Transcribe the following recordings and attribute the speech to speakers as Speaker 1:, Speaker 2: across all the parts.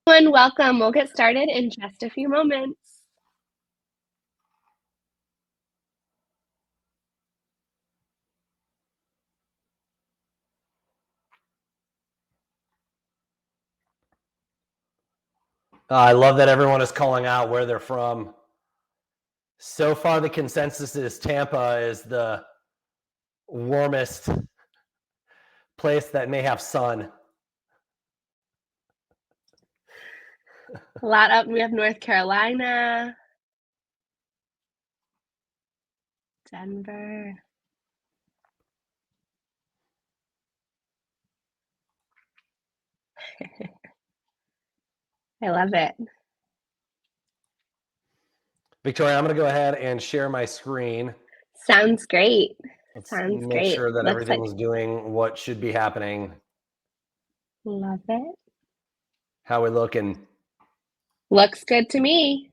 Speaker 1: Everyone, welcome. We'll get started in just a few moments.
Speaker 2: I love that everyone is calling out where they're from. So far, the consensus is Tampa is the warmest place that may have sun.
Speaker 1: A lot up. We have North Carolina, Denver. I love it.
Speaker 2: Victoria, I'm going to go ahead and share my screen.
Speaker 1: Sounds great.
Speaker 2: Let's
Speaker 1: Sounds
Speaker 2: make
Speaker 1: great.
Speaker 2: sure that
Speaker 1: Looks
Speaker 2: everything's doing what should be happening.
Speaker 1: Love it.
Speaker 2: How we looking?
Speaker 1: Looks good to me.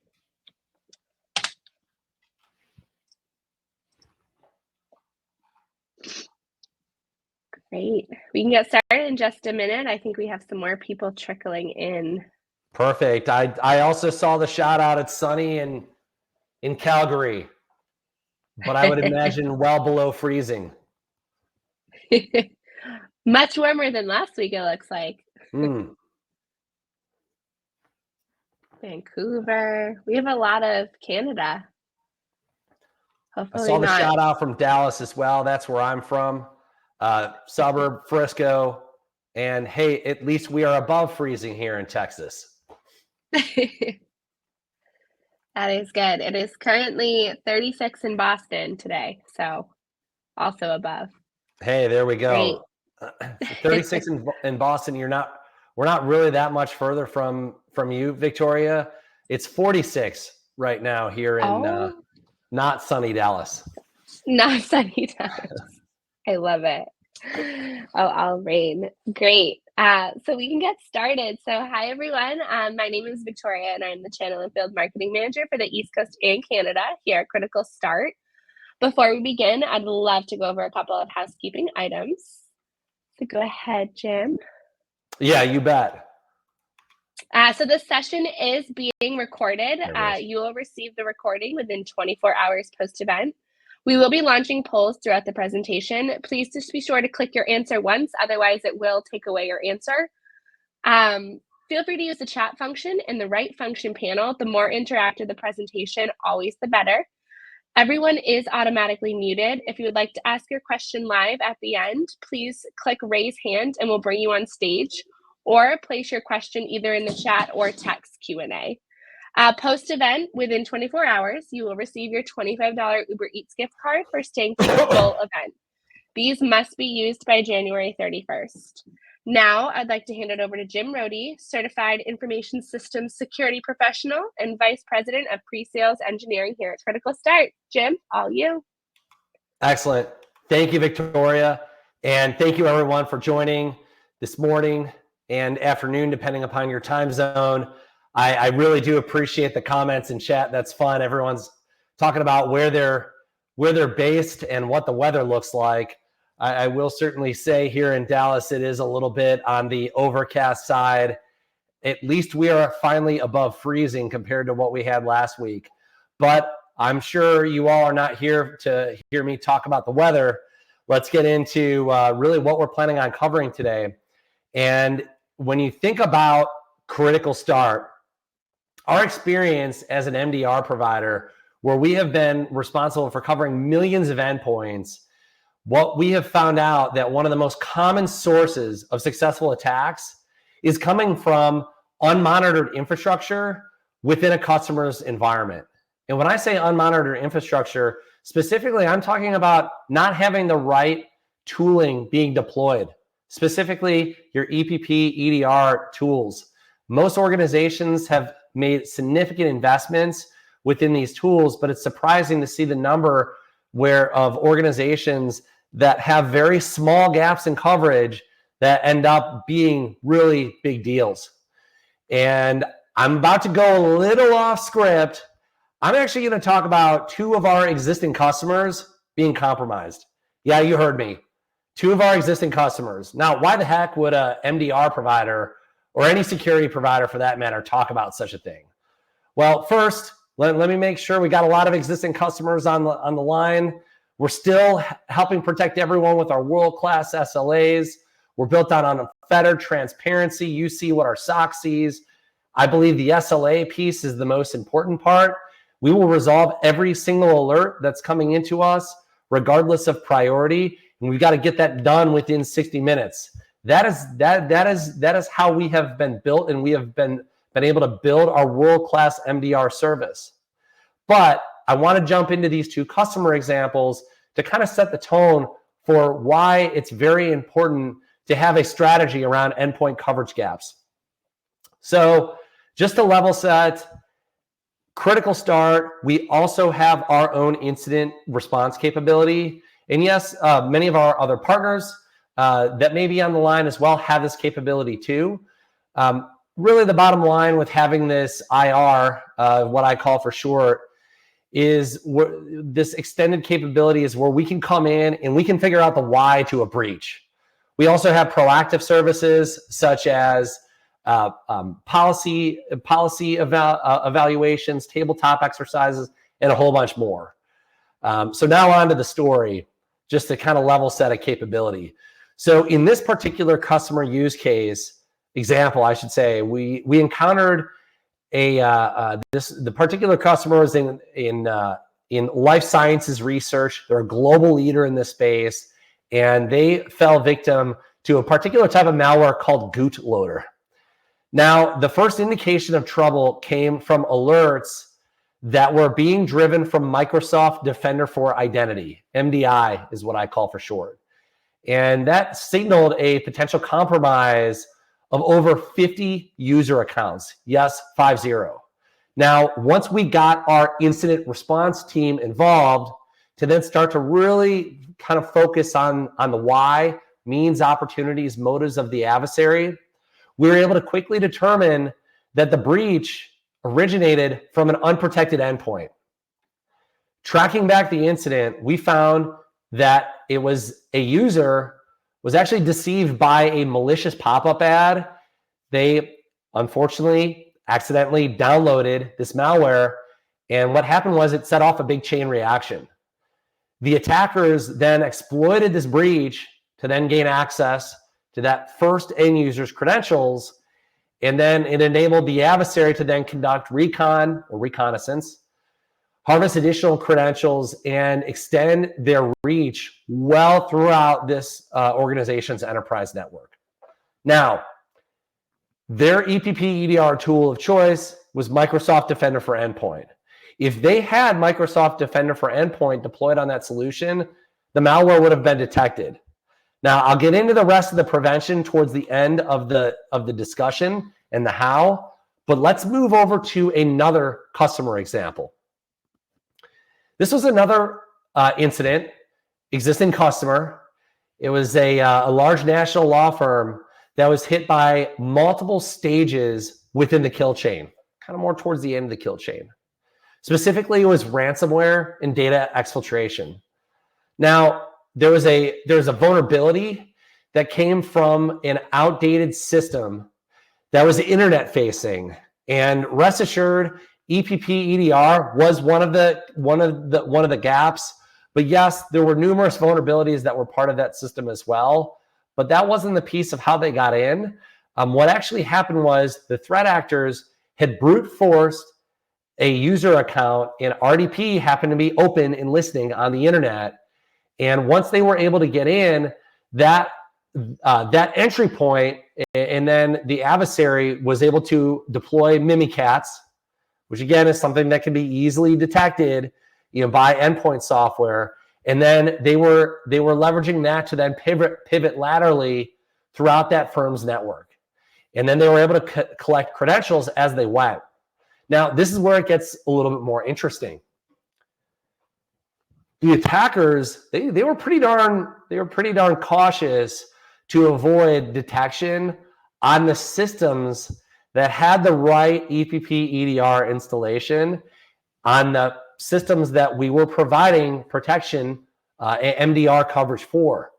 Speaker 1: Great. We can get started in just a minute. I think we have some more people trickling in.
Speaker 2: Perfect. I also saw the shout out. It's sunny in Calgary, but I would imagine well below freezing.
Speaker 1: Much warmer than last week, it looks like. Vancouver. We have a lot of Canada. Hopefully
Speaker 2: I saw the
Speaker 1: not.
Speaker 2: shout out from Dallas as well. That's where I'm from. Suburb, Frisco. And hey, at least we are above freezing here in Texas.
Speaker 1: That is good. It is currently 36 in Boston today, so also above.
Speaker 2: Hey, there we go. 36 in Boston. We're not really that much further from you, Victoria. It's 46 right now here in not sunny Dallas.
Speaker 1: Not sunny Dallas. I love it. I'll rain. Great. So we can get started. So hi, everyone. My name is Victoria, and I'm the Channel and Field Marketing Manager for the East Coast and Canada here at Critical Start. Before we begin, I'd love to go over a couple of housekeeping items. So go ahead, Jim.
Speaker 2: Yeah, you bet.
Speaker 1: So this session is being recorded. You will receive the recording within 24 hours post-event. We will be launching polls throughout the presentation. Please just be sure to click your answer once, otherwise it will take away your answer. Feel free to use the chat function in the right function panel. The more interactive the presentation, always the better. Everyone is automatically muted. If you would like to ask your question live at the end, please click raise hand and we'll bring you on stage, or place your question either in the chat or text Q&A. Post-event, within 24 hours, you will receive your $25 Uber Eats gift card for staying for the full event. These must be used by January 31st. Now, I'd like to hand it over to Jim Rohde, Certified Information Systems Security Professional and Vice President of Pre-Sales Engineering here at Critical Start. Jim, all you.
Speaker 2: Excellent. Thank you, Victoria. And thank you, everyone, for joining this morning and afternoon, depending upon your time zone. I really do appreciate the comments in chat. That's fun. Everyone's talking about where they're based and what the weather looks like. I will certainly say here in Dallas, it is a little bit on the overcast side. At least we are finally above freezing compared to what we had last week. But I'm sure you all are not here to hear me talk about the weather. Let's get into really what we're planning on covering today. And when you think about Critical Start, our experience as an MDR provider, where we have been responsible for covering millions of endpoints, what we have found out that one of the most common sources of successful attacks is coming from unmonitored infrastructure within a customer's environment. And when I say unmonitored infrastructure, specifically, I'm talking about not having the right tooling being deployed, specifically your EPP, EDR tools. Most organizations have made significant investments within these tools, but it's surprising to see the number of organizations that have very small gaps in coverage that end up being really big deals. And I'm about to go a little off script. I'm actually going to talk about two of our existing customers being compromised. Yeah, you heard me. Two of our existing customers. Now, why the heck would a MDR provider or any security provider for that matter, talk about such a thing? Well, first, let me make sure we got a lot of existing customers on the line. We're still helping protect everyone with our world-class SLAs. We're built on unfettered transparency. You see what our SOC sees. I believe the SLA piece is the most important part. We will resolve every single alert that's coming into us, regardless of priority, and we've got to get that done within 60 minutes. That is how we have been built, and we have been able to build our world-class MDR service. But I want to jump into these two customer examples to kind of set the tone for why it's very important to have a strategy around endpoint coverage gaps. So just to level set, critical start, we also have our own incident response capability. And yes, many of our other partners that may be on the line as well have this capability too. Really the bottom line with having this IR, what I call for short, is this extended capability is where we can come in and we can figure out the why to a breach. We also have proactive services such as policy evaluations, tabletop exercises, and a whole bunch more. So now on to the story, just to kind of level set a capability. So in this particular customer use case example, I should say, we encountered the particular customer is in life sciences research. They're a global leader in this space, and they fell victim to a particular type of malware called bootloader. Now, the first indication of trouble came from alerts that were being driven from Microsoft Defender for Identity. MDI is what I call for short. And that signaled a potential compromise of over 50 user accounts. Yes, 50. Now, once we got our incident response team involved to then start to really kind of focus on the why, means, opportunities, motives of the adversary, we were able to quickly determine that the breach originated from an unprotected endpoint. Tracking back the incident, we found that it was a user was actually deceived by a malicious pop-up ad. They unfortunately accidentally downloaded this malware, and what happened was it set off a big chain reaction. The attackers then exploited this breach to then gain access to that first end user's credentials, and then it enabled the adversary to then conduct recon or reconnaissance, harvest additional credentials, and extend their reach well throughout this organization's enterprise network. Now, their EPP EDR tool of choice was Microsoft Defender for Endpoint. If they had Microsoft Defender for Endpoint deployed on that solution, the malware would have been detected. Now, I'll get into the rest of the prevention towards the end of the discussion and the how, but let's move over to another customer example. This was another incident, existing customer. It was a large national law firm that was hit by multiple stages within the kill chain, kind of more towards the end of the kill chain. Specifically, it was ransomware and data exfiltration. Now, there was a vulnerability that came from an outdated system that was internet facing, and rest assured, EPP EDR was one of the gaps. But yes, there were numerous vulnerabilities that were part of that system as well. But that wasn't the piece of how they got in. What actually happened was the threat actors had brute forced a user account, and RDP happened to be open and listening on the internet. And once they were able to get in, that entry point, and then the adversary was able to deploy Mimikatz, which again is something that can be easily detected, by endpoint software. And then they were leveraging that to then pivot laterally throughout that firm's network. And then they were able to collect credentials as they went. Now, this is where it gets a little bit more interesting. The attackers, they were pretty darn cautious to avoid detection on the systems that had the right EPP EDR installation on the systems that we were providing protection MDR coverage for.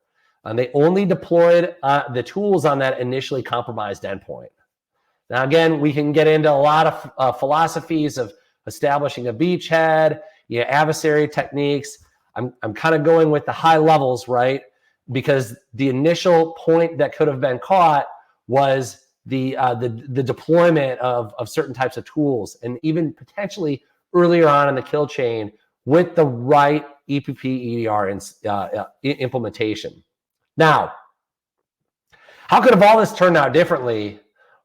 Speaker 2: They only deployed the tools on that initially compromised endpoint. Now, again, we can get into a lot of philosophies of establishing a beachhead, adversary techniques. I'm kind of going with the high levels, right? Because the initial point that could have been caught was the deployment of certain types of tools, and even potentially earlier on in the kill chain with the right EPP EDR implementation. Now, how could have all this turned out differently?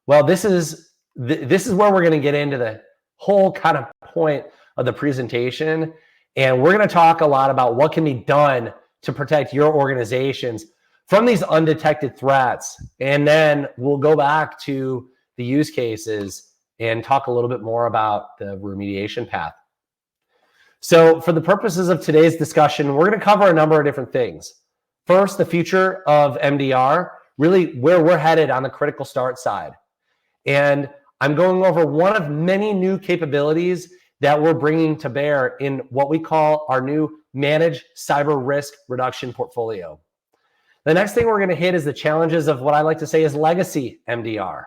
Speaker 2: Well, this is where we're going to get into the whole kind of point of the presentation, and we're going to talk a lot about what can be done to protect your organizations from these undetected threats. And then we'll go back to the use cases and talk a little bit more about the remediation path. So for the purposes of today's discussion, we're going to cover a number of different things. First, the future of MDR, really where we're headed on the critical start side. And I'm going over one of many new capabilities that we're bringing to bear in what we call our new Managed Cyber Risk Reduction portfolio. The next thing we're going to hit is the challenges of what I like to say is legacy MDR.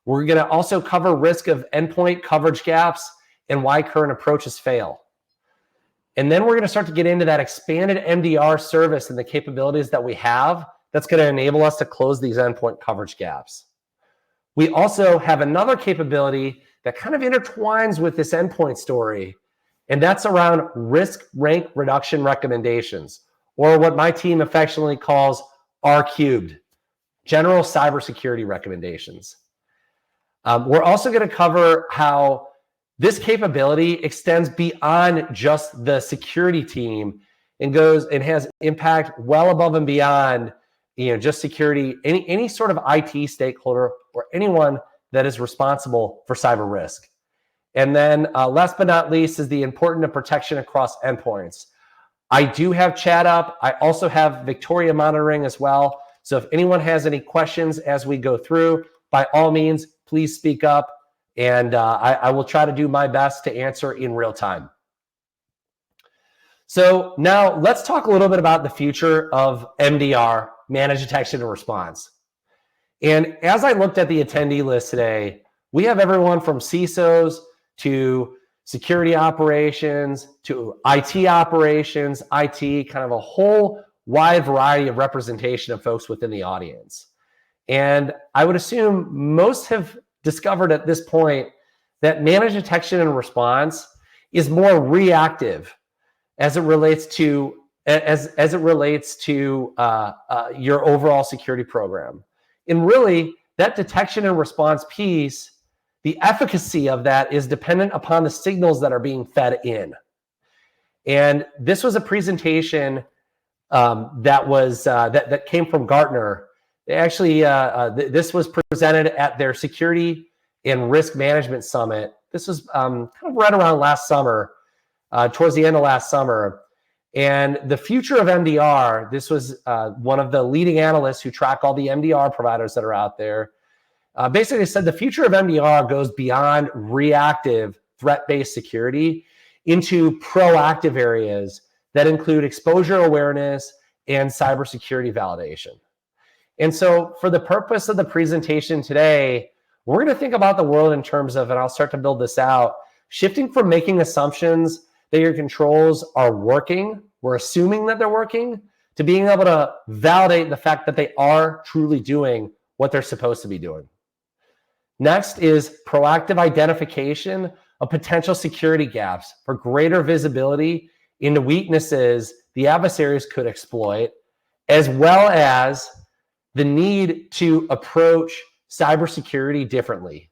Speaker 2: We're going to also cover risk of endpoint coverage gaps and why current approaches fail. And then we're going to start to get into that expanded MDR service and the capabilities that we have that's going to enable us to close these endpoint coverage gaps. We also have another capability that kind of intertwines with this endpoint story, and that's around risk rank reduction recommendations, or what my team affectionately calls R-cubed, general cybersecurity recommendations. We're also going to cover how this capability extends beyond just the security team and goes and has impact well above and beyond, just security, any sort of IT stakeholder or anyone that is responsible for cyber risk. And then last but not least is the importance of protection across endpoints. I do have chat up. I also have Victoria monitoring as well. So if anyone has any questions as we go through, by all means, please speak up, and I will try to do my best to answer in real time. So now let's talk a little bit about the future of MDR, Managed Detection and Response. And as I looked at the attendee list today, we have everyone from CISOs to security operations to IT operations, IT, kind of a whole wide variety of representation of folks within the audience. And I would assume most have discovered at this point that managed detection and response is more reactive as it relates to your overall security program. And really, that detection and response piece, the efficacy of that is dependent upon the signals that are being fed in. And this was a presentation that came from Gartner. They actually, this was presented at their Security and Risk Management Summit. This was kind of right around last summer, towards the end of last summer. And the future of MDR, this was one of the leading analysts who track all the MDR providers that are out there, basically said the future of MDR goes beyond reactive threat-based security into proactive areas that include exposure awareness and cybersecurity validation. And so for the purpose of the presentation today, we're going to think about the world in terms of, and I'll start to build this out, shifting from making assumptions that your controls are working, we're assuming that they're working, to being able to validate the fact that they are truly doing what they're supposed to be doing. Next is proactive identification of potential security gaps for greater visibility into weaknesses the adversaries could exploit, as well as the need to approach cybersecurity differently.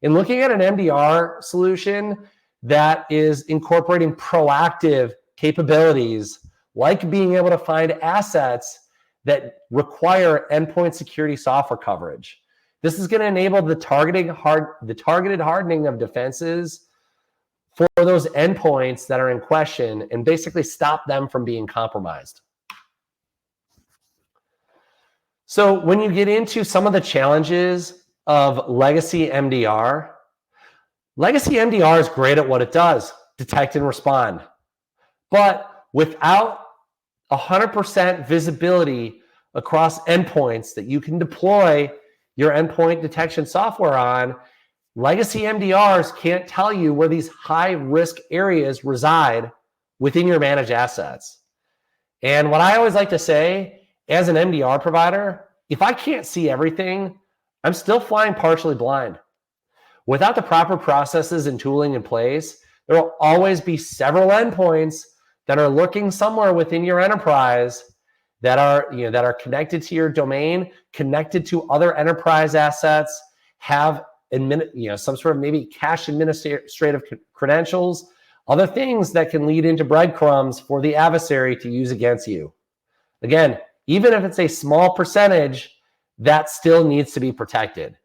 Speaker 2: In looking at an MDR solution that is incorporating proactive capabilities, like being able to find assets that require endpoint security software coverage. This is going to enable the targeted hardening of defenses for those endpoints that are in question and basically stop them from being compromised. So when you get into some of the challenges of legacy MDR is great at what it does, detect and respond. But without 100% visibility across endpoints that you can deploy your endpoint detection software on, legacy MDRs can't tell you where these high-risk areas reside within your managed assets. And what I always like to say, as an MDR provider, if I can't see everything, I'm still flying partially blind. Without the proper processes and tooling in place, there will always be several endpoints that are lurking somewhere within your enterprise that are connected to your domain, connected to other enterprise assets, have some sort of maybe cache administrative credentials, other things that can lead into breadcrumbs for the adversary to use against you. Again, even if it's a small percentage, that still needs to be protected.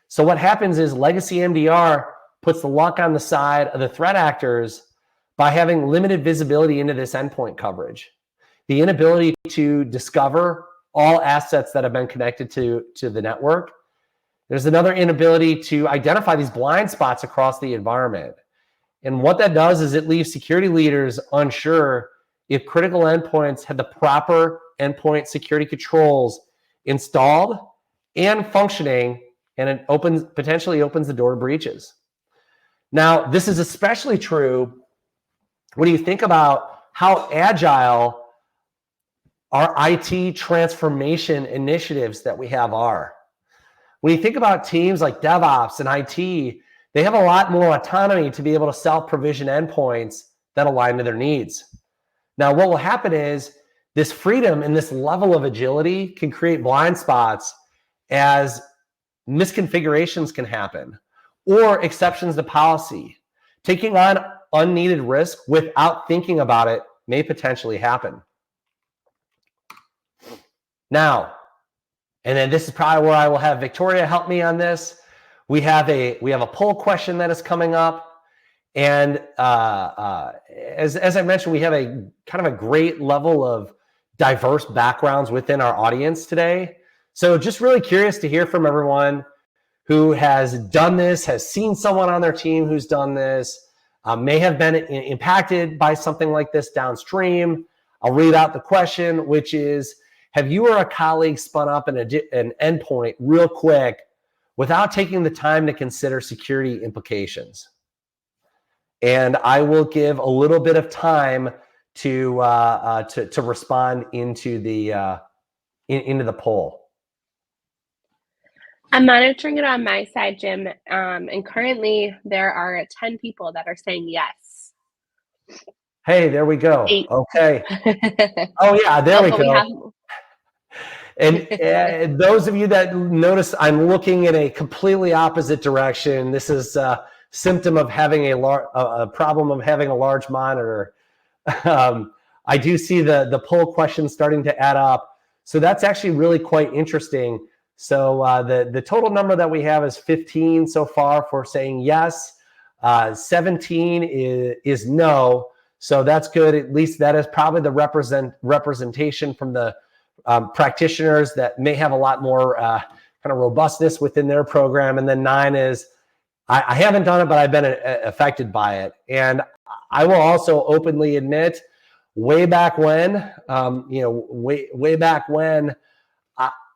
Speaker 2: So what happens is legacy MDR puts the luck on the side of the threat actors by having limited visibility into this endpoint coverage. The inability to discover all assets that have been connected to the network. There's another inability to identify these blind spots across the environment. And what that does is it leaves security leaders unsure if critical endpoints have the proper endpoint security controls installed and functioning, and it potentially opens the door to breaches. Now, this is especially true when you think about how agile our IT transformation initiatives that we have are. When you think about teams like DevOps and IT, they have a lot more autonomy to be able to self-provision endpoints that align to their needs. Now, what will happen is this freedom and this level of agility can create blind spots as misconfigurations can happen or exceptions to policy. Taking on unneeded risk without thinking about it may potentially happen. Now, and then this is probably where I will have Victoria help me on this. We have a poll question that is coming up, and as I mentioned, we have a kind of a great level of diverse backgrounds within our audience today. So just really curious to hear from everyone who has done this, has seen someone on their team who's done this, may have been impacted by something like this downstream. I'll read out the question, which is, have you or a colleague spun up an endpoint real quick without taking the time to consider security implications? And I will give a little bit of time to respond into the poll.
Speaker 1: I'm monitoring it on my side, Jim, and currently there are 10 people that are saying yes.
Speaker 2: Hey, there we go.
Speaker 1: 8.
Speaker 2: Okay. Oh yeah, there we go. And those of you that notice I'm looking in a completely opposite direction, this is a symptom of having a problem of having a large monitor. I do see the poll questions starting to add up. So that's actually really quite interesting. So the total number that we have is 15 so far for saying yes. 17 is no. So that's good. At least that is probably the representation from the practitioners that may have a lot more kind of robustness within their program. And then 9 is, I haven't done it, but I've been affected by it. And I will also openly admit, way back when, way back when,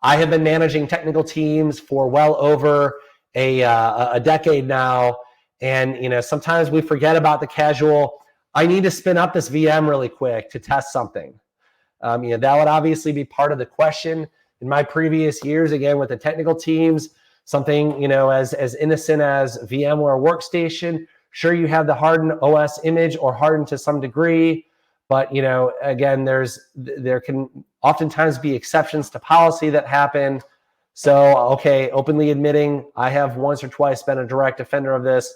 Speaker 2: I have been managing technical teams for well over a decade now. And, sometimes we forget about the casual, I need to spin up this VM really quick to test something. That would obviously be part of the question in my previous years, again, with the technical teams, something, as innocent as VMware Workstation. Sure, you have the hardened OS image or hardened to some degree, but, again, there can oftentimes be exceptions to policy that happen. So, okay, openly admitting I have once or twice been a direct offender of this.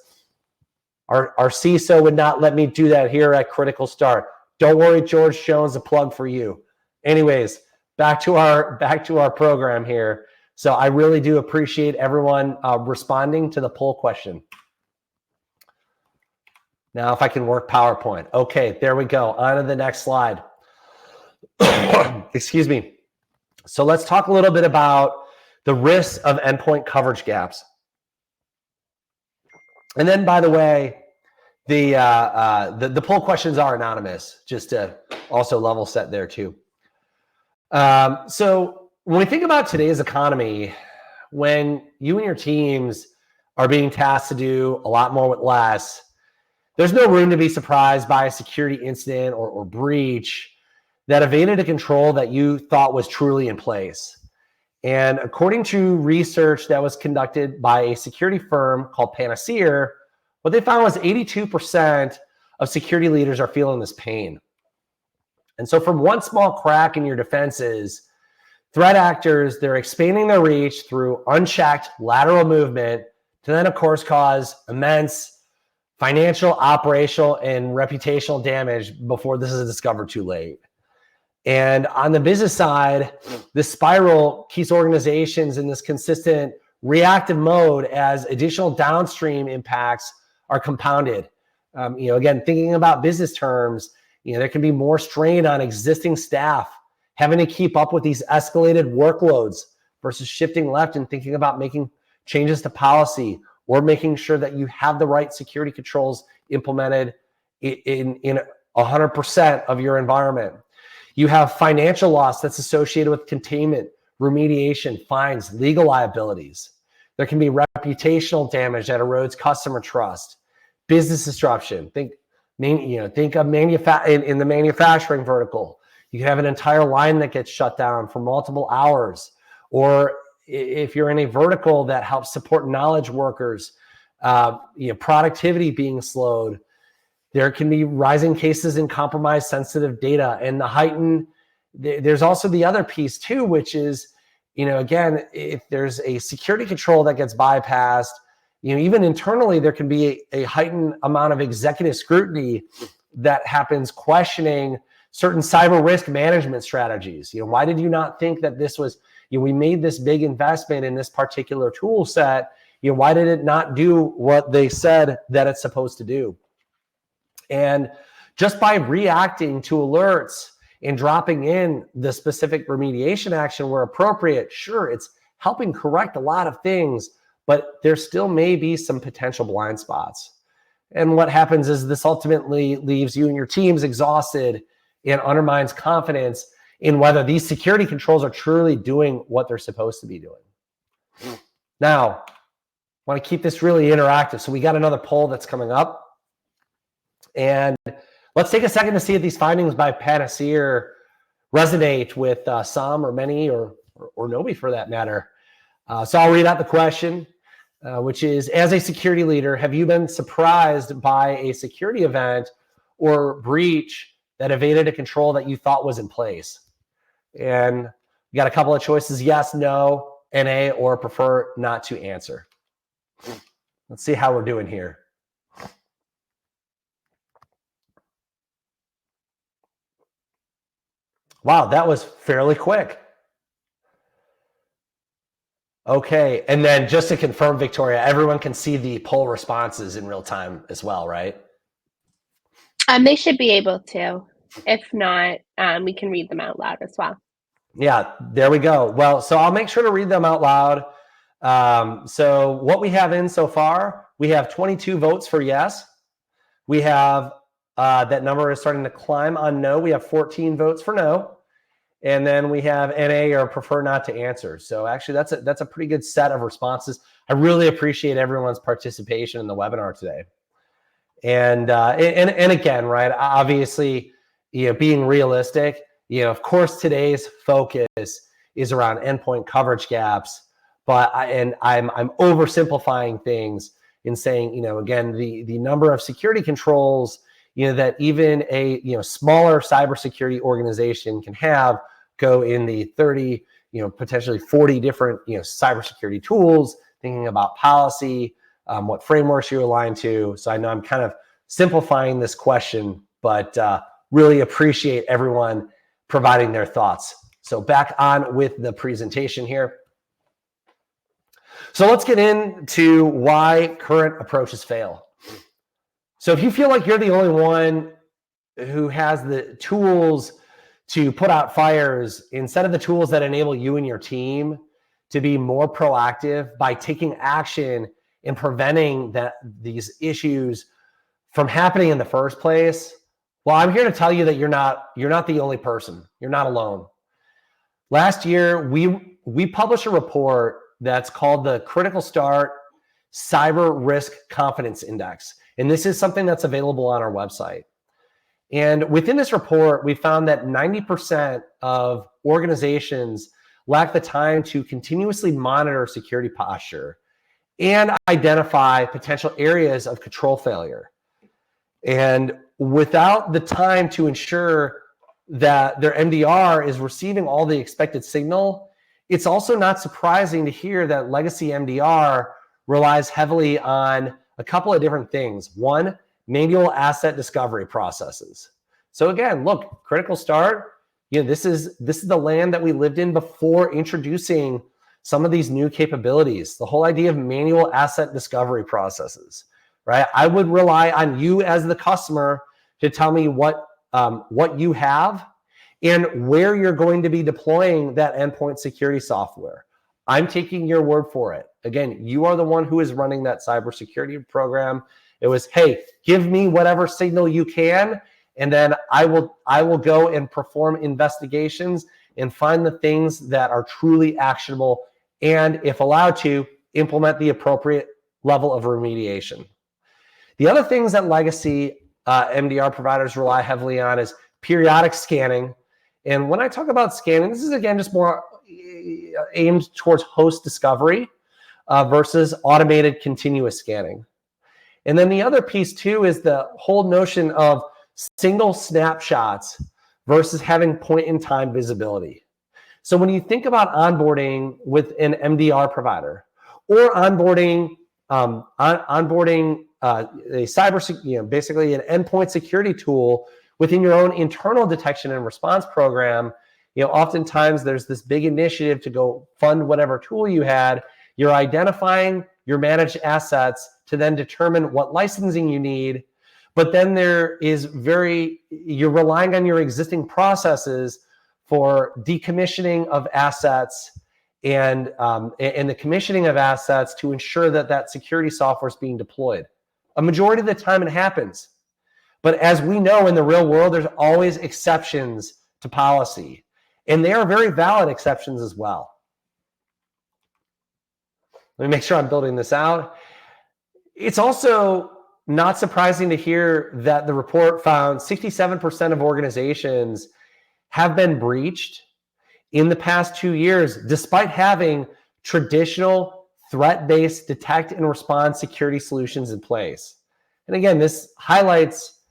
Speaker 2: Our CISO would not let me do that here at Critical Start. Don't worry, George Jones, a plug for you. Anyways, back to our program here. So I really do appreciate everyone responding to the poll question. Now, if I can work PowerPoint. Okay, there we go. On to the next slide. Excuse me. So let's talk a little bit about the risks of endpoint coverage gaps. And then, by the way, the poll questions are anonymous, just to also level set there too. So when we think about today's economy, when you and your teams are being tasked to do a lot more with less, there's no room to be surprised by a security incident or breach that evaded a control that you thought was truly in place. And according to research that was conducted by a security firm called Panacea, what they found was 82% of security leaders are feeling this pain. And so from one small crack in your defenses, threat actors, they're expanding their reach through unchecked lateral movement to then, of course, cause immense financial, operational, and reputational damage before this is discovered too late. And on the business side, this spiral keeps organizations in this consistent reactive mode as additional downstream impacts are compounded. Again, thinking about business terms, there can be more strain on existing staff having to keep up with these escalated workloads versus shifting left and thinking about making changes to policy or making sure that you have the right security controls implemented in 100% of your environment. You have financial loss that's associated with containment, remediation, fines, legal liabilities. There can be reputational damage that erodes customer trust, business disruption. Think of in the manufacturing vertical. You can have an entire line that gets shut down for multiple hours. Or if you're in a vertical that helps support knowledge workers, productivity being slowed. There can be rising cases in compromised sensitive data, and there's also the other piece too, which is, again, if there's a security control that gets bypassed, even internally, there can be a heightened amount of executive scrutiny that happens questioning certain cyber risk management strategies. Why did you not think that this was, we made this big investment in this particular tool set. Why did it not do what they said that it's supposed to do? And just by reacting to alerts and dropping in the specific remediation action where appropriate, sure, it's helping correct a lot of things, but there still may be some potential blind spots. And what happens is this ultimately leaves you and your teams exhausted and undermines confidence in whether these security controls are truly doing what they're supposed to be doing. Now, I want to keep this really interactive. So we got another poll that's coming up. And let's take a second to see if these findings by Panacea resonate with some or many or nobody for that matter. So I'll read out the question, which is, as a security leader, have you been surprised by a security event or breach that evaded a control that you thought was in place? And you got a couple of choices: yes, no, NA, or prefer not to answer. Let's see how we're doing here. Wow, that was fairly quick. Okay, and then just to confirm, Victoria, everyone can see the poll responses in real time as well, right?
Speaker 1: They should be able to. If not, we can read them out loud as well.
Speaker 2: Yeah, there we go. Well, so I'll make sure to read them out loud. So what we have in so far, we have 22 votes for yes. We have, that number is starting to climb on no. We have 14 votes for no. And then we have NA or prefer not to answer. So actually that's a pretty good set of responses. I really appreciate everyone's participation in the webinar today. And again, right, obviously, being realistic, of course, today's focus is around endpoint coverage gaps, but I'm oversimplifying things in saying, again, the number of security controls, that even a, smaller cybersecurity organization can have go in the 30, potentially 40 different, cybersecurity tools, thinking about policy, what frameworks you align to. So I know I'm kind of simplifying this question, but really appreciate everyone providing their thoughts. So back on with the presentation here. So let's get into why current approaches fail. So if you feel like you're the only one who has the tools to put out fires, instead of the tools that enable you and your team to be more proactive by taking action in preventing these issues from happening in the first place, well, I'm here to tell you that you're not the only person. You're not alone. Last year, we published a report that's called the Critical Start Cyber Risk Confidence Index. And this is something that's available on our website. And within this report, we found that 90% of organizations lack the time to continuously monitor security posture and identify potential areas of control failure. And without the time to ensure that their MDR is receiving all the expected signal, it's also not surprising to hear that legacy MDR relies heavily on a couple of different things. One, manual asset discovery processes. So again, look, Critical Start, this is the land that we lived in before introducing some of these new capabilities. The whole idea of manual asset discovery processes, right? I would rely on you as the customer to tell me what you have and where you're going to be deploying that endpoint security software. I'm taking your word for it. Again, you are the one who is running that cybersecurity program. It was, hey, give me whatever signal you can, and then I will go and perform investigations and find the things that are truly actionable, and if allowed to, implement the appropriate level of remediation. The other things that legacy MDR providers rely heavily on is periodic scanning. And when I talk about scanning, this is again just more aimed towards host discovery versus automated continuous scanning. And then the other piece too is the whole notion of single snapshots versus having point-in-time visibility. So when you think about onboarding with an MDR provider or onboarding a cyber, basically an endpoint security tool within your own internal detection and response program, oftentimes there's this big initiative to go fund whatever tool you had. You're identifying your managed assets to then determine what licensing you need. But then you're relying on your existing processes for decommissioning of assets and the commissioning of assets to ensure that security software is being deployed. A majority of the time it happens. But as we know in the real world, there's always exceptions to policy. And they are very valid exceptions as well. Let me make sure I'm building this out. It's also not surprising to hear that the report found 67% of organizations have been breached in the past 2 years, despite having traditional threat-based detect and respond security solutions in place. And again, this highlights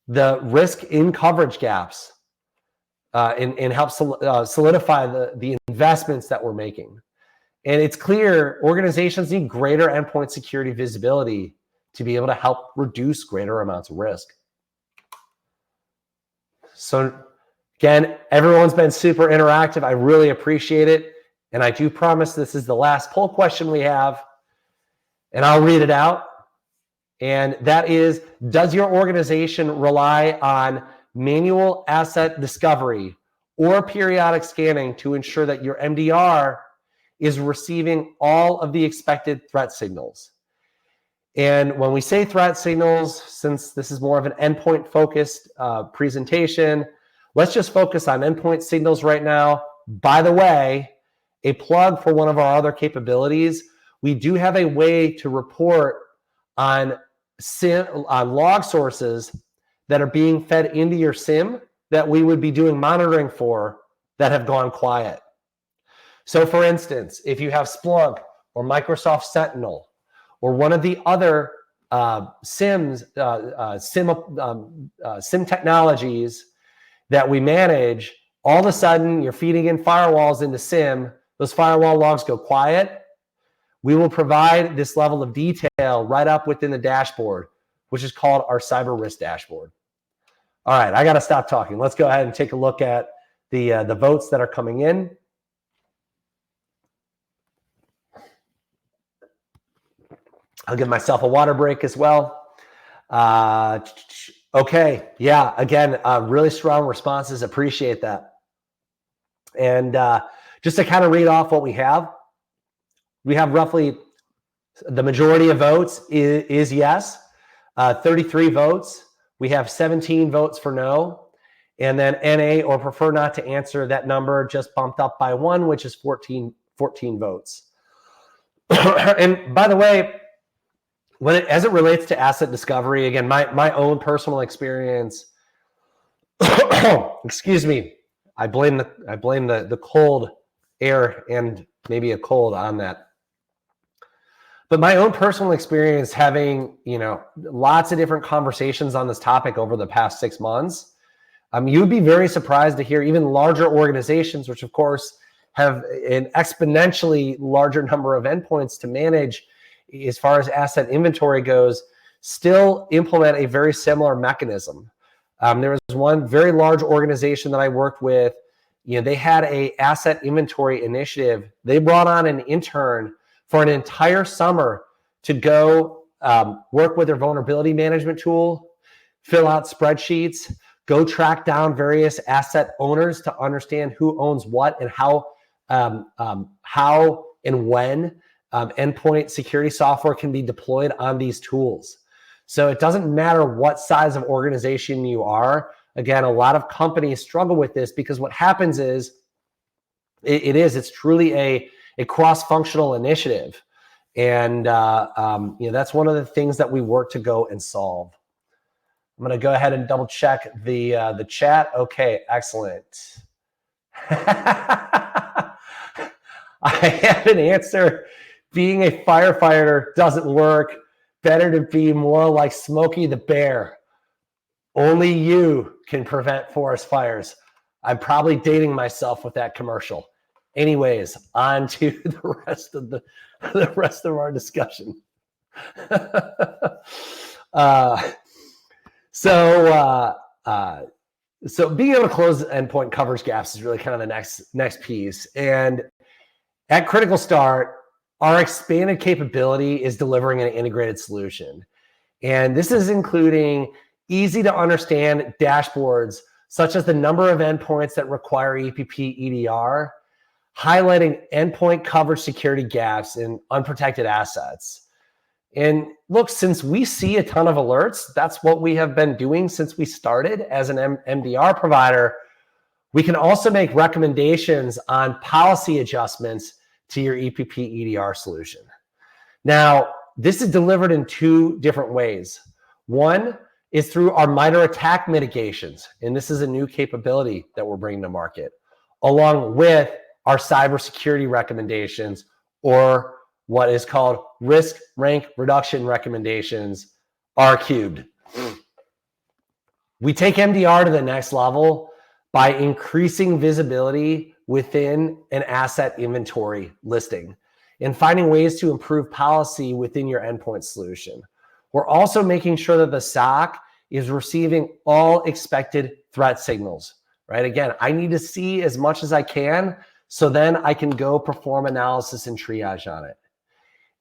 Speaker 2: the risk in coverage gaps and helps solidify the investments that we're making. And it's clear organizations need greater endpoint security visibility to be able to help reduce greater amounts of risk. So again, everyone's been super interactive. I really appreciate it. And I do promise this is the last poll question we have. And I'll read it out. And that is, does your organization rely on manual asset discovery or periodic scanning to ensure that your MDR is receiving all of the expected threat signals? And when we say threat signals, since this is more of an endpoint focused presentation, let's just focus on endpoint signals right now. By the way, a plug for one of our other capabilities, we do have a way to report on log sources that are being fed into your SIM that we would be doing monitoring for that have gone quiet. So for instance, if you have Splunk or Microsoft Sentinel or one of the other SIM technologies that we manage, all of a sudden you're feeding in firewalls into SIM, those firewall logs go quiet. We will provide this level of detail right up within the dashboard, which is called our cyber risk dashboard. All right, I got to stop talking. Let's go ahead and take a look at the votes that are coming in. I'll give myself a water break as well. Okay, yeah, again, really strong responses. Appreciate that. And just to kind of read off what we have roughly the majority of votes is yes, 33 votes. We have 17 votes for no, and then NA or prefer not to answer. That number just bumped up by 1, which is 14 votes. And by the way, as it relates to asset discovery, again, my own personal experience, excuse me, I blame the cold air and maybe a cold on that. But my own personal experience having, lots of different conversations on this topic over the past 6 months, you'd be very surprised to hear even larger organizations, which of course have an exponentially larger number of endpoints to manage as far as asset inventory goes, still implement a very similar mechanism. There was one very large organization that I worked with. They had a asset inventory initiative. They brought on an intern for an entire summer to go work with their vulnerability management tool, fill out spreadsheets, go track down various asset owners to understand who owns what and how and when endpoint security software can be deployed on these tools. So it doesn't matter what size of organization you are. Again, a lot of companies struggle with this because what happens is it's truly a cross-functional initiative. And that's one of the things that we work to go and solve. I'm going to go ahead and double check the chat. Okay, excellent. I have an answer. Being a firefighter doesn't work. Better to be more like Smokey the Bear. Only you can prevent forest fires. I'm probably dating myself with that commercial. Anyways, on to the rest of our discussion. So being able to close endpoint coverage gaps is really kind of the next piece. And at Critical Start, our expanded capability is delivering an integrated solution. And this is including easy to understand dashboards, such as the number of endpoints that require EPP EDR, highlighting endpoint coverage security gaps in unprotected assets. And look, since we see a ton of alerts, that's what we have been doing since we started as an MDR provider. We can also make recommendations on policy adjustments to your EPP EDR solution. Now, this is delivered in two different ways. One is through our minor attack mitigations, and this is a new capability that we're bringing to market, along with our cybersecurity recommendations, or what is called risk rank reduction recommendations, R cubed. We take MDR to the next level by increasing visibility within an asset inventory listing and finding ways to improve policy within your endpoint solution. We're also making sure that the SOC is receiving all expected threat signals, right? Again, I need to see as much as I can, so then I can go perform analysis and triage on it.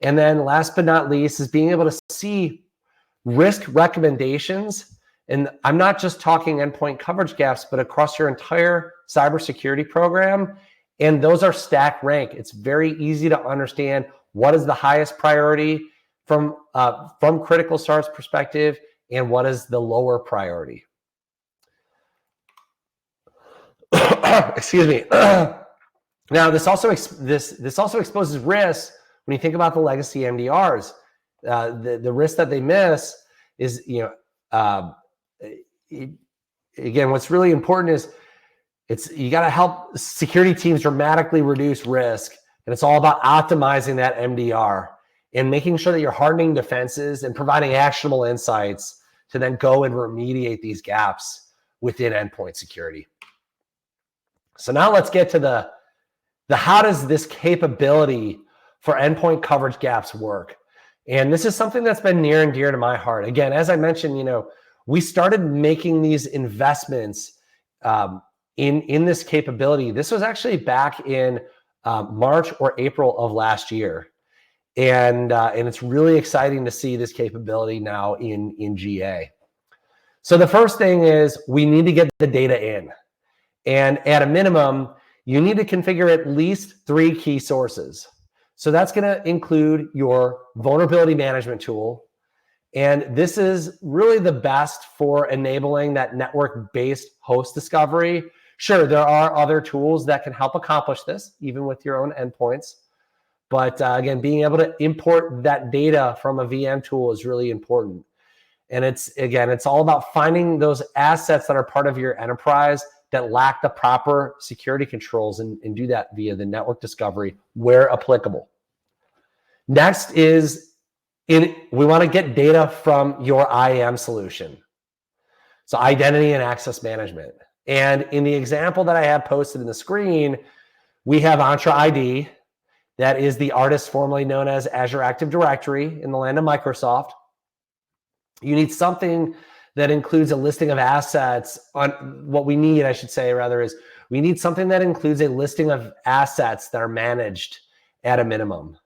Speaker 2: And then last but not least is being able to see risk recommendations. And I'm not just talking endpoint coverage gaps, but across your entire cybersecurity program. And those are stack rank. It's very easy to understand what is the highest priority from Critical Start's perspective and what is the lower priority. Excuse me. Now, this also exposes risks when you think about the legacy MDRs. The risk that they miss is, again, what's really important is you got to help security teams dramatically reduce risk, and it's all about optimizing that MDR and making sure that you're hardening defenses and providing actionable insights to then go and remediate these gaps within endpoint security. So now let's get to the how does this capability for endpoint coverage gaps work? And this is something that's been near and dear to my heart. Again, as I mentioned, we started making these investments in this capability. This was actually back in March or April of last year. And it's really exciting to see this capability now in GA. So the first thing is we need to get the data in. And at a minimum, you need to configure at least 3 key sources. So that's going to include your vulnerability management tool. And this is really the best for enabling that network-based host discovery. Sure, there are other tools that can help accomplish this, even with your own endpoints. But again, being able to import that data from a VM tool is really important. And it's all about finding those assets that are part of your enterprise that lack the proper security controls, and do that via the network discovery where applicable. Next is we want to get data from your IAM solution. So identity and access management. And in the example that I have posted in the screen, we have Entra ID. That is the artist formerly known as Azure Active Directory in the land of Microsoft. You need something that includes a listing of assets. What we need, I should say rather, is we need something that includes a listing of assets that are managed at a minimum.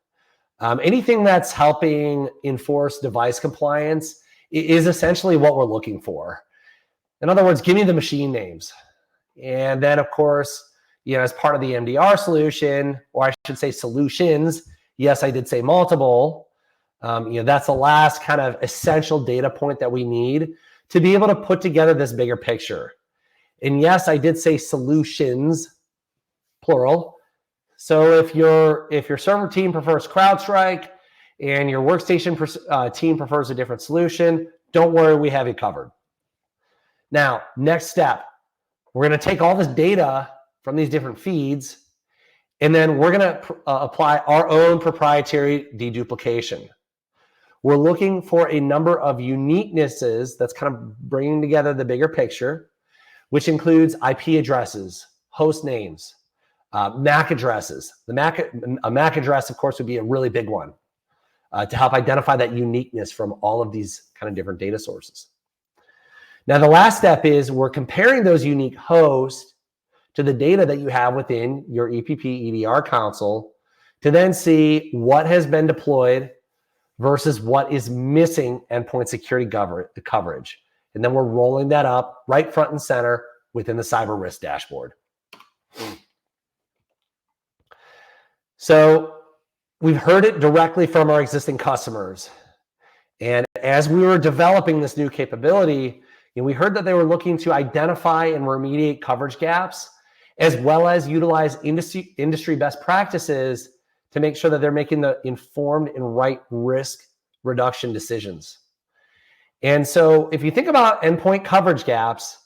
Speaker 2: Anything that's helping enforce device compliance is essentially what we're looking for. In other words, give me the machine names. And then, of course, as part of the MDR solution, or I should say solutions, yes, I did say multiple, that's the last kind of essential data point that we need to be able to put together this bigger picture. And yes, I did say solutions, plural. So if your server team prefers CrowdStrike and your workstation team prefers a different solution, don't worry, we have you covered. Now, next step, we're going to take all this data from these different feeds, and then we're going to apply our own proprietary deduplication. We're looking for a number of uniquenesses that's kind of bringing together the bigger picture, which includes IP addresses, host names, MAC addresses. A MAC address, of course, would be a really big one to help identify that uniqueness from all of these kind of different data sources. Now, the last step is we're comparing those unique hosts to the data that you have within your EPP EDR console to then see what has been deployed versus what is missing endpoint security coverage. And then we're rolling that up right front and center within the cyber risk dashboard. So we've heard it directly from our existing customers. And as we were developing this new capability, we heard that they were looking to identify and remediate coverage gaps, as well as utilize industry best practices to make sure that they're making the informed and right risk reduction decisions. And so if you think about endpoint coverage gaps,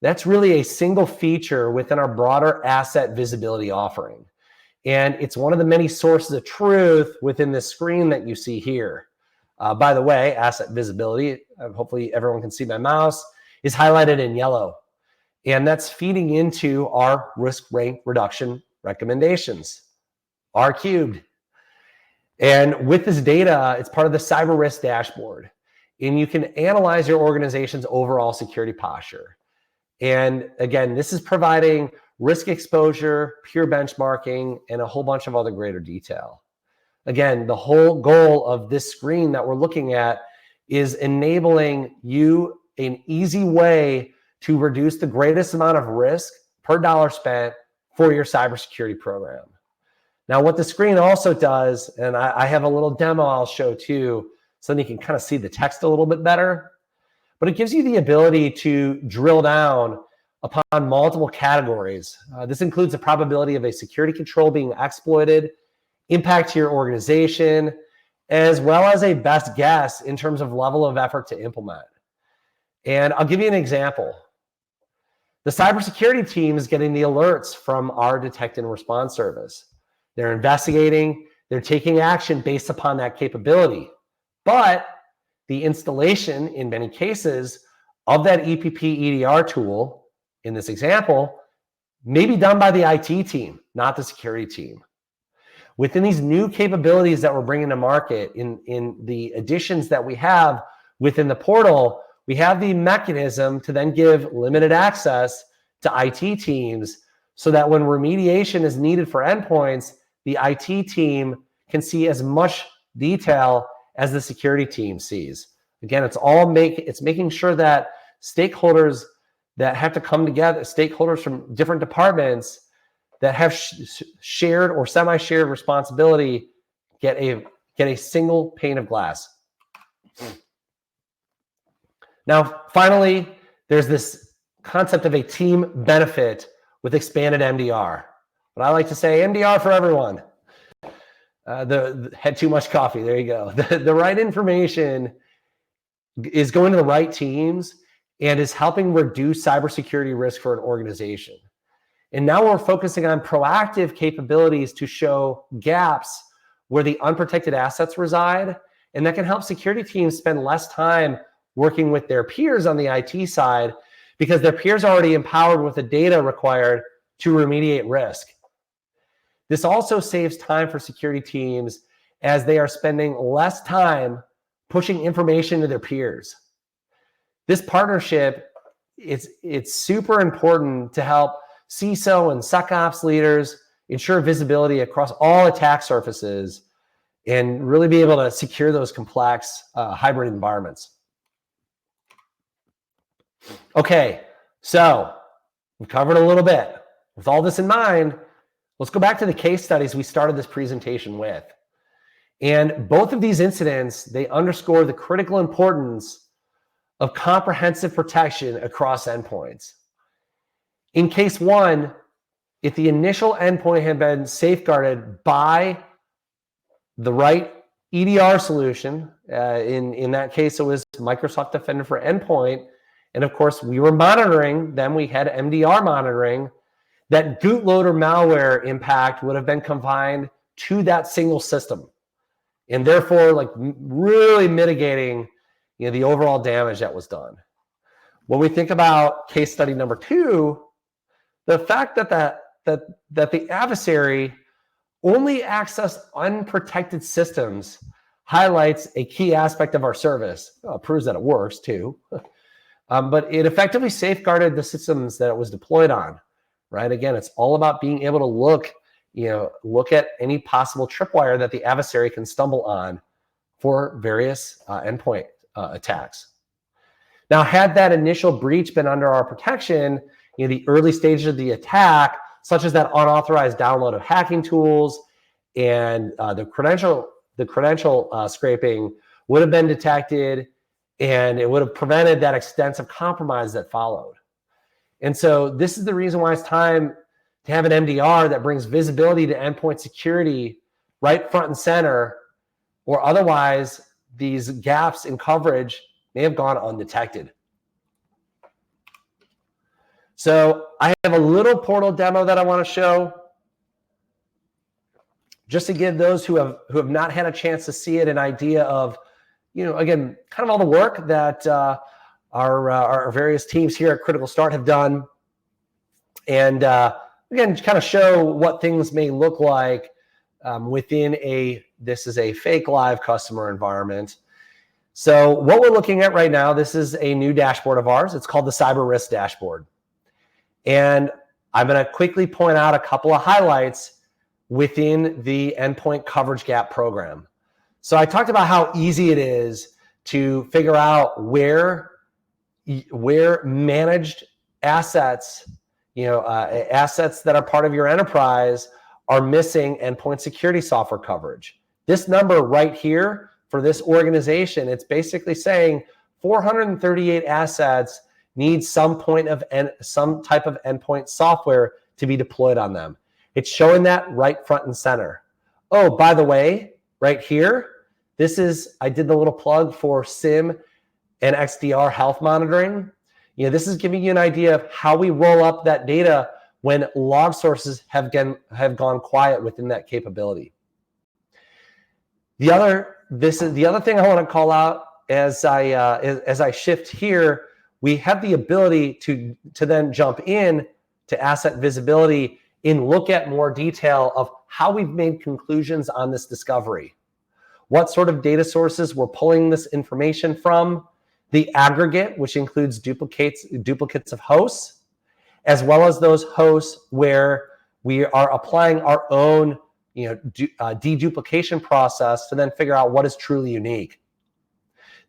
Speaker 2: that's really a single feature within our broader asset visibility offering. And it's one of the many sources of truth within this screen that you see here. By the way, asset visibility, hopefully everyone can see my mouse, is highlighted in yellow. And that's feeding into our risk rank reduction recommendations, R cubed. And with this data, it's part of the cyber risk dashboard. And you can analyze your organization's overall security posture. And again, this is providing risk exposure, peer benchmarking, and a whole bunch of other greater detail. Again, the whole goal of this screen that we're looking at is enabling you an easy way to reduce the greatest amount of risk per dollar spent for your cybersecurity program. Now, what the screen also does, and I have a little demo I'll show too, so that you can kind of see the text a little bit better, but it gives you the ability to drill down upon multiple categories. This includes the probability of a security control being exploited, impact to your organization, as well as a best guess in terms of level of effort to implement. And I'll give you an example. The cybersecurity team is getting the alerts from our detect and response service. They're investigating, they're taking action based upon that capability. But the installation, in many cases, of that EPP EDR tool, in this example, may be done by the IT team, not the security team. Within these new capabilities that we're bringing to market, in the additions that we have within the portal, we have the mechanism to then give limited access to IT teams so that when remediation is needed for endpoints, the IT team can see as much detail as the security team sees. Again, it's making sure that stakeholders that have to come together, stakeholders from different departments that have shared or semi-shared responsibility get a single pane of glass. Now, finally, there's this concept of a team benefit with expanded MDR. But I like to say MDR for everyone. Had too much coffee. There you go. The right information is going to the right teams and is helping reduce cybersecurity risk for an organization. And now we're focusing on proactive capabilities to show gaps where the unprotected assets reside, and that can help security teams spend less time working with their peers on the IT side because their peers are already empowered with the data required to remediate risk. This also saves time for security teams as they are spending less time pushing information to their peers. This partnership, it's super important to help CISO and SecOps leaders ensure visibility across all attack surfaces and really be able to secure those complex hybrid environments. Okay, so we've covered a little bit. With all this in mind, let's go back to the case studies we started this presentation with. And both of these incidents, they underscore the critical importance of comprehensive protection across endpoints. In case one, if the initial endpoint had been safeguarded by the right EDR solution, in that case, it was Microsoft Defender for Endpoint, and of course, we were monitoring them, we had MDR monitoring, that bootloader malware impact would have been confined to that single system, and therefore, like really mitigating, the overall damage that was done. When we think about case study number two, the fact that the adversary only accessed unprotected systems highlights a key aspect of our service. Well, it proves that it works too, but it effectively safeguarded the systems that it was deployed on. Right? Again, it's all about being able to look at any possible tripwire that the adversary can stumble on for various endpoint attacks. Now, had that initial breach been under our protection, the early stages of the attack, such as that unauthorized download of hacking tools and the credential scraping would have been detected, and it would have prevented that extensive compromise that followed. And so this is the reason why it's time to have an MDR that brings visibility to endpoint security right front and center, or otherwise these gaps in coverage may have gone undetected. So I have a little portal demo that I want to show just to give those who have not had a chance to see it an idea of, again, kind of all the work that our various teams here at Critical Start have done. And again, kind of show what things may look like within this is a fake live customer environment. So what we're looking at right now, this is a new dashboard of ours. It's called the Cyber Risk Dashboard. And I'm going to quickly point out a couple of highlights within the Endpoint Coverage Gap program. So I talked about how easy it is to figure out where managed assets, assets that are part of your enterprise are missing endpoint security software coverage. This number right here for this organization, it's basically saying 438 assets need some type of endpoint software to be deployed on them. It's showing that right front and center. Oh, by the way, right here, I did the little plug for SIM and XDR health monitoring. This is giving you an idea of how we roll up that data when log sources have gone quiet within that capability. The other thing I want to call out as I shift here, we have the ability to then jump in to asset visibility and look at more detail of how we've made conclusions on this discovery. What sort of data sources we're pulling this information from, the aggregate, which includes duplicates of hosts, as well as those hosts where we are applying our own deduplication process to then figure out what is truly unique.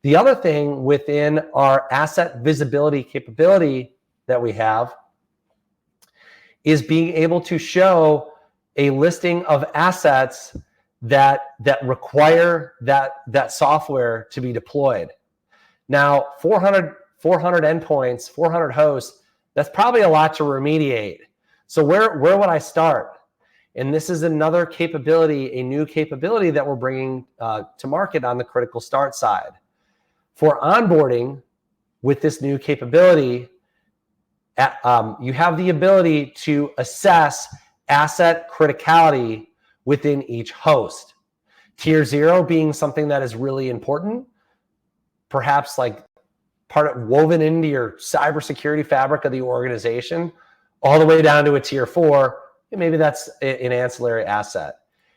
Speaker 2: The other thing within our asset visibility capability that we have is being able to show a listing of assets that require that software to be deployed. Now, 400 endpoints, 400 hosts, that's probably a lot to remediate. So where would I start? And this is another capability, a new capability that we're bringing to market on the Critical Start side. For onboarding with this new capability, you have the ability to assess asset criticality within each host. Tier 0 being something that is really important, perhaps like part of woven into your cybersecurity fabric of the organization, all the way down to a tier 4, and maybe that's an ancillary asset.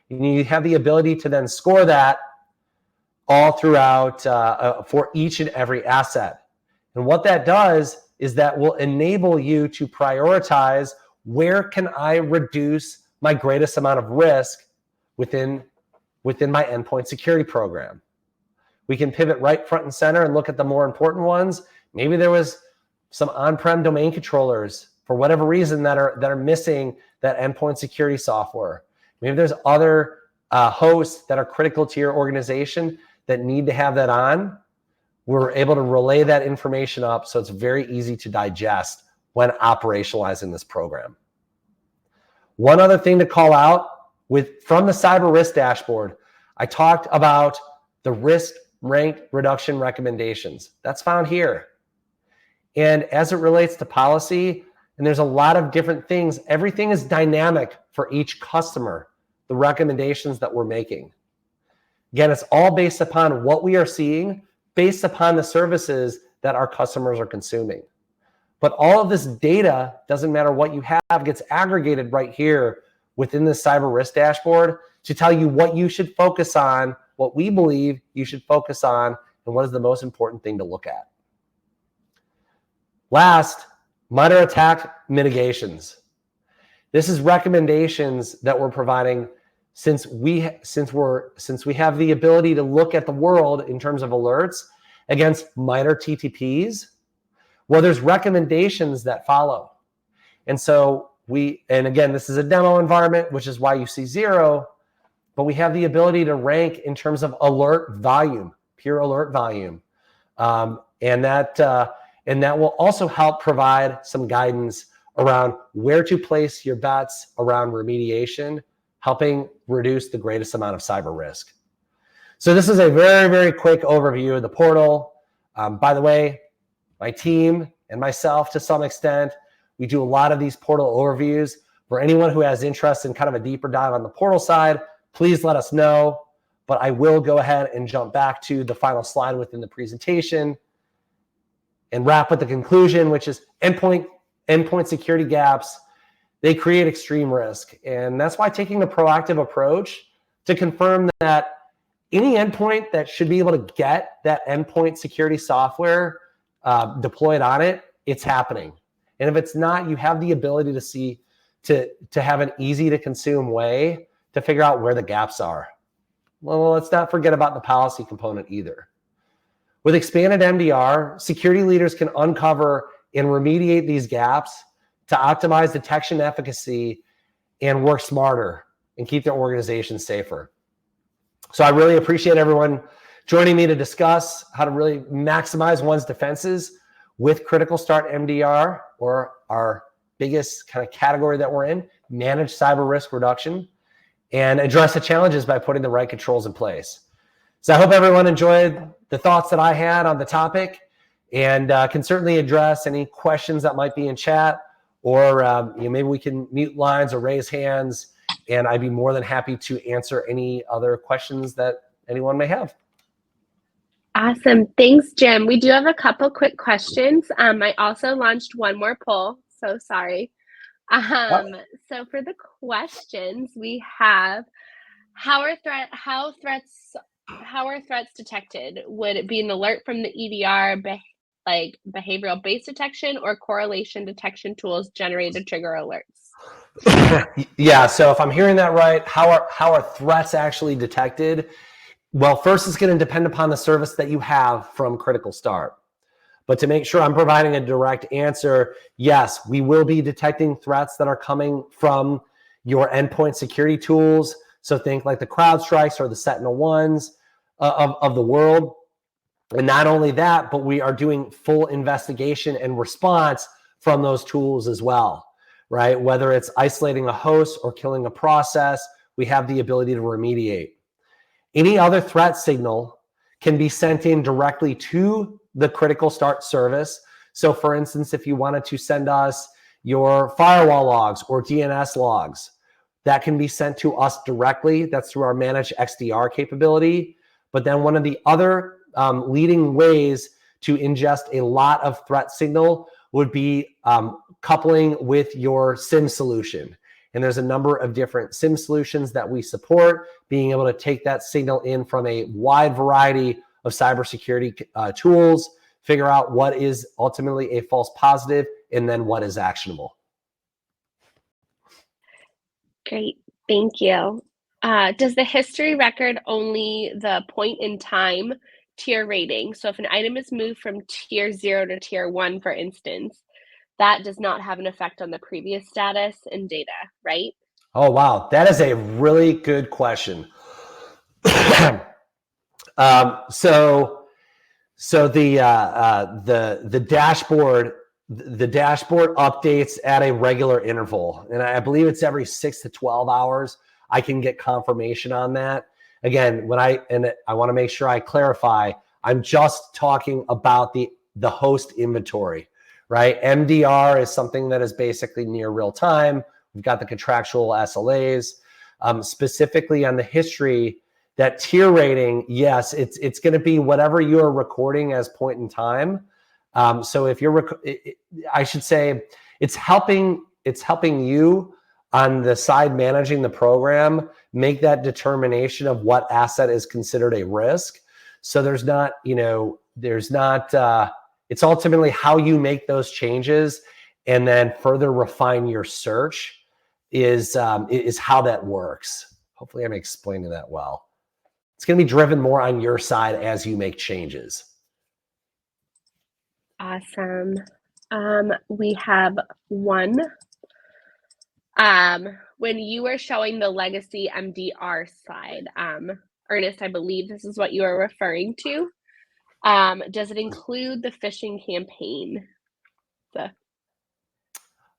Speaker 2: You have the ability to then score that all throughout for each and every asset. And what that does is that will enable you to prioritize where can I reduce my greatest amount of risk within my endpoint security program. We can pivot right front and center and look at the more important ones. Maybe there was some on-prem domain controllers for whatever reason that are missing that endpoint security software. Maybe there's other hosts that are critical to your organization that need to have that on. We're able to relay that information up so it's very easy to digest when operationalizing this program. One other thing to call out from the cyber risk dashboard, I talked about the risk rank reduction recommendations. That's found here. And as it relates to policy, and there's a lot of different things, everything is dynamic for each customer, the recommendations that we're making. Again, it's all based upon what we are seeing, based upon the services that our customers are consuming. But all of this data, doesn't matter what you have, gets aggregated right here within the cyber risk dashboard to tell you what you should focus on, what we believe you should focus on, and what is the most important thing to look at. Last, minor attack mitigations. This is recommendations that we're providing since we have the ability to look at the world in terms of alerts against minor TTPs. Well, there's recommendations that follow. And so and again, this is a demo environment, which is why you see 0, but we have the ability to rank in terms of alert volume, pure alert volume. And that will also help provide some guidance around where to place your bets around remediation, helping reduce the greatest amount of cyber risk. So this is a very, very quick overview of the portal. By the way, my team and myself, to some extent, we do a lot of these portal overviews. For anyone who has interest in kind of a deeper dive on the portal side, please let us know. But I will go ahead and jump back to the final slide within the presentation and wrap with the conclusion, which is endpoint security gaps. They create extreme risk. And that's why taking a proactive approach to confirm that any endpoint that should be able to get that endpoint security software deployed on it, it's happening. And if it's not, you have the ability to have an easy to consume way to figure out where the gaps are. Well, let's not forget about the policy component either. With expanded MDR, security leaders can uncover and remediate these gaps to optimize detection efficacy and work smarter and keep their organization safer. So I really appreciate everyone joining me to discuss how to really maximize one's defenses with Critical Start MDR, or our biggest kind of category that we're in, manage cyber risk reduction, and address the challenges by putting the right controls in place. So I hope everyone enjoyed the thoughts that I had on the topic, and can certainly address any questions that might be in chat, or maybe we can mute lines or raise hands, and I'd be more than happy to answer any other questions that anyone may have.
Speaker 1: Awesome. Thanks, Jim. We do have a couple quick questions. I also launched one more poll, so sorry. So for the questions, we have, how are threats detected? Would it be an alert from the EDR, like behavioral-based detection, or correlation detection tools generate to trigger alerts?
Speaker 2: Yeah, so if I'm hearing that right, how are threats actually detected? Well, first, it's going to depend upon the service that you have from Critical Start. But to make sure I'm providing a direct answer, yes, we will be detecting threats that are coming from your endpoint security tools. So think like the CrowdStrikes or the SentinelOnes of the world. And not only that, but we are doing full investigation and response from those tools as well. right? Whether it's isolating a host or killing a process, we have the ability to remediate. Any other threat signal can be sent in directly to the critical start service. So for instance, if you wanted to send us your firewall logs or DNS logs, that can be sent to us directly. That's through our managed XDR capability. But then one of the other leading ways to ingest a lot of threat signal would be coupling with your SIM solution. And there's a number of different SIM solutions that we support, being able to take that signal in from a wide variety of cybersecurity tools, figure out what is ultimately a false positive, and then what is actionable.
Speaker 1: Great, thank you. Does the history record only the point in time tier rating? So if an item is moved from tier 0 to tier 1, for instance, that does not have an effect on the previous status and data, right?
Speaker 2: Oh, wow. That is a really good question. So the dashboard, the dashboard updates at a regular interval, and I believe it's every 6 to 12 hours. I can get confirmation on that. Again, I want to make sure I clarify, I'm just talking about the host inventory, right? MDR is something that is basically near real time. We've got the contractual SLAs. Specifically on the history, that tier rating, yes, it's going to be whatever you're recording as point in time. So if you're, I should say, it's helping you on the side managing the program make that determination of what asset is considered a risk. So there's not, it's ultimately how you make those changes and then further refine your search is how that works. Hopefully I'm explaining that well. It's going to be driven more on your side as you make changes.
Speaker 1: Awesome. We have one. When you were showing the legacy MDR slide, Ernest, I believe this is what you are referring to. Does it include the phishing campaign?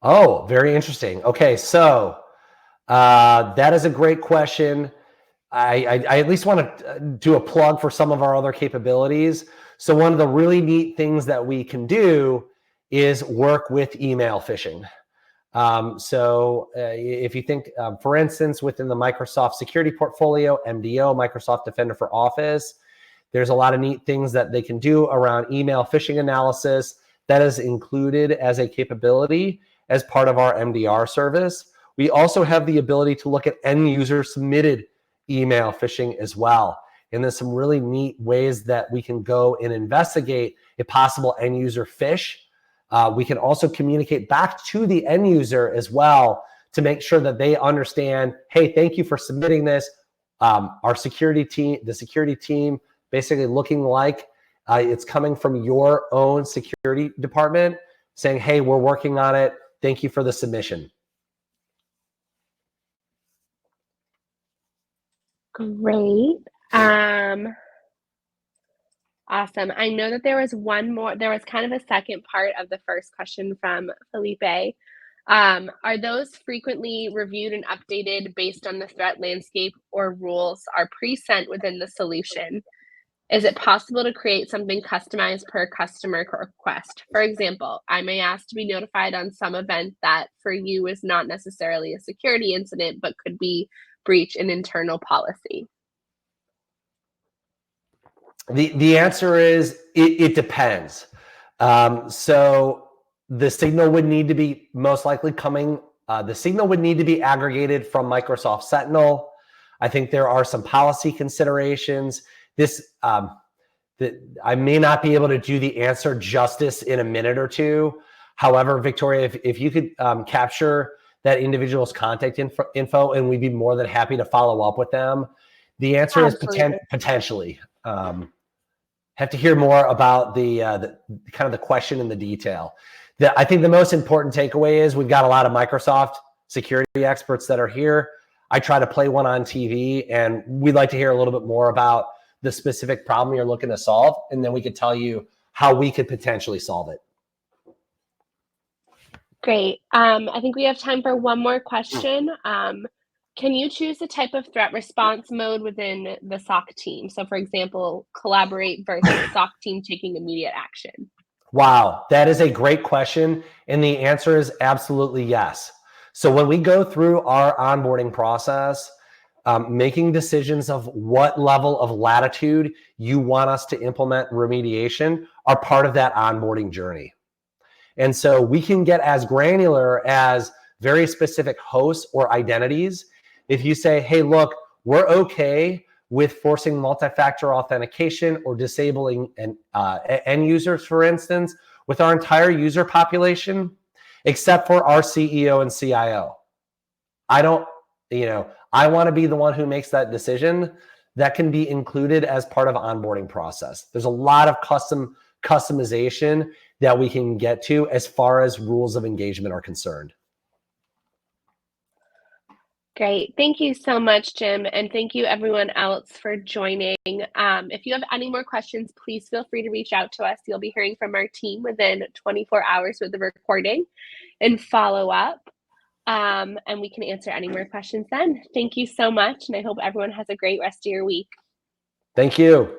Speaker 2: Oh, very interesting. Okay, so that is a great question. I at least want to do a plug for some of our other capabilities. So one of the really neat things that we can do is work with email phishing. If you think, for instance, within the Microsoft security portfolio, MDO, Microsoft Defender for Office, there's a lot of neat things that they can do around email phishing analysis that is included as a capability as part of our MDR service. We also have the ability to look at end user submitted email phishing as well. And there's some really neat ways that we can go and investigate a possible end user phish. We can also communicate back to the end user as well to make sure that they understand, hey, thank you for submitting this. Our security team, the security team, basically looking like it's coming from your own security department saying, hey, we're working on it. Thank you for the submission.
Speaker 1: Great. Awesome. I know that there was one more, there was kind of a second part of the first question from Felipe. Are those frequently reviewed and updated based on the threat landscape or rules are pre-sent within the solution? Is it possible to create something customized per customer request? For example, I may ask to be notified on some event that for you is not necessarily a security incident, but could be breach an internal policy.
Speaker 2: The answer is it depends. So the signal would need to be most likely coming. The signal would need to be aggregated from Microsoft Sentinel. I think there are some policy considerations. I may not be able to do the answer justice in a minute or two. However, Victoria, if you could capture that individual's contact info, and we'd be more than happy to follow up with them. The answer Absolutely. Is potentially. Have to hear more about the kind of the question and the detail. I think the most important takeaway is we've got a lot of Microsoft security experts that are here. I try to play one on TV, and we'd like to hear a little bit more about the specific problem you're looking to solve, and then we could tell you how we could potentially solve it.
Speaker 1: Great. I think we have time for one more question. Can you choose the type of threat response mode within the SOC team? So, for example, collaborate versus SOC team taking immediate action.
Speaker 2: Wow, that is a great question. And the answer is absolutely yes. So when we go through our onboarding process, making decisions of what level of latitude you want us to implement remediation are part of that onboarding journey. And so we can get as granular as very specific hosts or identities. If you say, hey, look, we're okay with forcing multi-factor authentication or disabling end users, for instance, with our entire user population, except for our CEO and CIO. I want to be the one who makes that decision. That can be included as part of onboarding process. There's a lot of customization that we can get to as far as rules of engagement are concerned.
Speaker 1: Great. Thank you so much, Jim. And thank you everyone else for joining. If you have any more questions, please feel free to reach out to us. You'll be hearing from our team within 24 hours with the recording and follow up. And we can answer any more questions then. Thank you so much. And I hope everyone has a great rest of your week.
Speaker 2: Thank you.